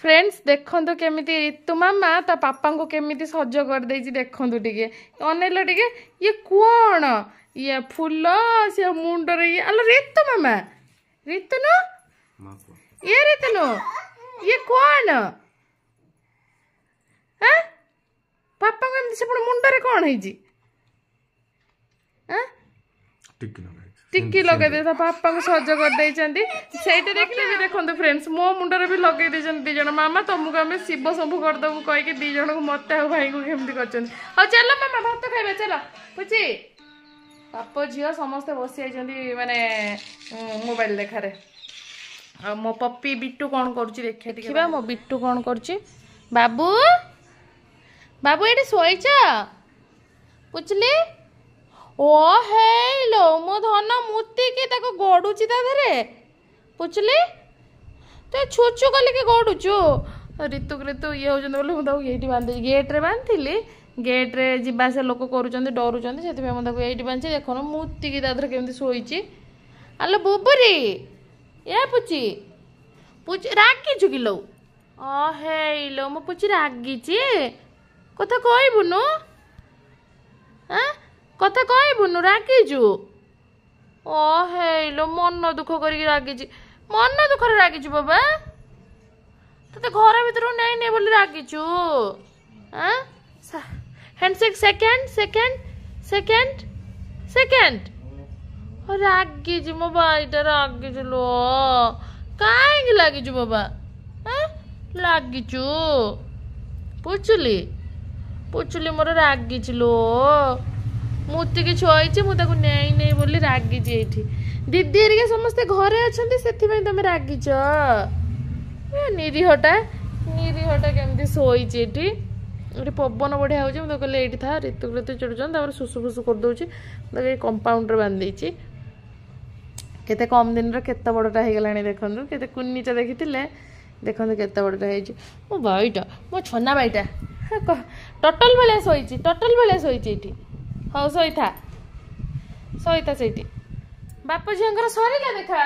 Friends देखो केमिति ऋतु मामा ता पापा को केमिति सज कर देछि देखो टिके अनेलो टिके ये कौन ये फूल से मुंडर ये अल ऋतु मामा ऋतु नो ये ऋतु नो ये कौन हैं पापा को एमति सेपड़ मुंडरे कौन हेछि हैं टिक्की लगे दे पापा को सज कर देइचंती सेइटे देखले भी देखंतु फ्रेंड्स मो मुंडरे भी लगे देइचंती दी जण मामा तुमको हमें शिव शंभु कर दबु कहि के दी जण को मते आ भाई को केमती करचंती हो चलो मामा भात खाइबे चलो पुची पापा झियो समस्त बसी आइचंती माने मोबाइल देखारे आ मो पप्पी बिट्टू कोन करची देखिया देखिबा मो बिट्टू कोन करची बाबू बाबू एडी सोइचा पुचली ओ हेलो मो धन मुती के ताको गडुची ता धरे पुचली तो छुछु कली के गडुचु ऋतु ऋतु ये होजन बोले मु ताको एठी बांधि गेट रे बांधिली गेट रे जिबा से लोक करूचंदी डरुचंदी सेति पे मु ताको एठी बांधि देखोनो मुती के ता धरे केमती सोइची आलो बुबुरी ए पुची पुची रागी जुगिलो ओ हेलो मो पुची रागीची कथा कहबुनु हां कथा कहबुनु रागिजु ओ हेलो मन दुख करी रागिजी मन दुख रागिजु बाबा तते घर भीतर नै नै बोली रागिजु हां handshake second second second second रागिजी मो भाईटा रागिजु लो काहे लागिजु बाबा हां लागिजु पुचली पुचली मोर रागिजु लो मुती की छोइची मु ताको नै नै बोली रागिची एठी दीदी एरिके समस्त घरे अछंती सेथि में तमे रागिच निरीहटा केमती सोइची एठी एठी पवन बढ़िया होची मु तो कहले एठी था ऋतु ऋतु चढ़ुचन तापर सुसु फुसु कर दोची ताके कंपाउंडर बांध देची केते कम दिन रे केते बड़टा हे गलानी देखंदु केते कुन्नीचा देखितिले देखंदु केते बड़टा हेची मो भाईटा मो छन्ना भाईटा टोटल भले सोइची एठी हौ सोईथा सेठी बापू झींकर सरीला देखा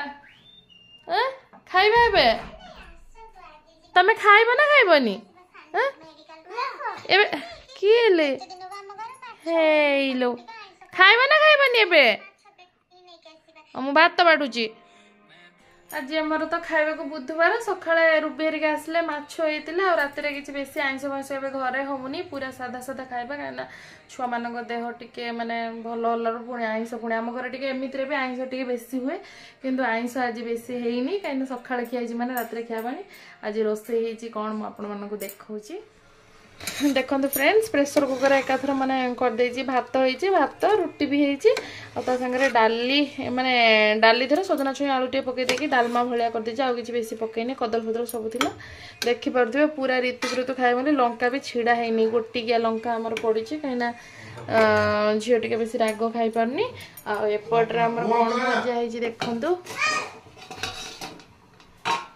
खाइबा एबे तमे खाइबा ना खाइबनी एबे किले हेलो खाइबा ना खाइबनी एबे मु भात बाडुची आज आमर तो खाइबा को बुधवार सकाळे रुबी हेरिका आसले माछ होइतिला और रात रे किछि बेसी आइंस भास एबे घरे होमुनी पूरा सादा सादा खाइबा काना छुआ मानक देह टिके माने भल हलार पुणी आइंस पुणी आम घर टिके एमितिरे भी आइंस टिके बेसी हुए किंतु आइंस आज बेसी हेइनी काइना सकाळे खियाजी माने रात रे खियाबानी आज रोसे हेची कोन म आपन मानक देखाउची देखो फ्रेंड्स प्रेसर कुकर एकाथर माने कर देछि भात होइछि भात रुटी भी हेइछि आ ता संगे डाली माने डाली धरे सजना छुई आलू टे पके देकी डालमा भलिया कर देछि आ किछि बेसी पकेनी कदल फदल सब थिला देखि परथिबे पूरा ऋतु खाइ माने लंका भी छिडा हेइनी गोटिकिया लंका हमर पडिछि काइना झियो टिके बेसी राग खाइ परनी आ एपट रे हमर कोन भजा हेइछि देखंतु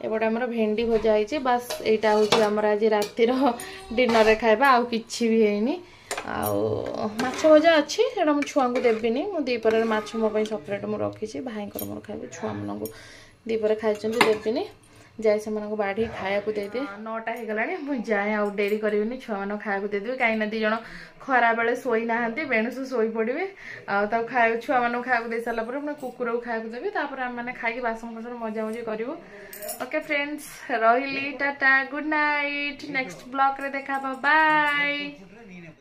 एपटे आमर भेंडी भजा है बास यहाँ हूँ आज रातिर डिनर रे खाइबा आउ किछि भी हैनी माछ भजा अच्छी एटा मु छुआ को देविनी मु दीपर माछ मो सेपरेट मु रखी भाई मोर खाइबे छुआ मन को दीपर खाई देविनी जाए से बाढ़ी खाया को देदे 9टा हो गला मुझे जाए आउ डेरी करी छुआ मान खाया देदेवि कहीं दी जन खरा बेले शोई ना बेणुसु शोई पड़े खाया छुआ मान खाया दे सारा पुणी कुकुर को खाया देवी आम मैंने खाई बासन फासन मजा मजी करूँ ओके फ्रेंड्स रही tata good night next blog रे देखा बाय।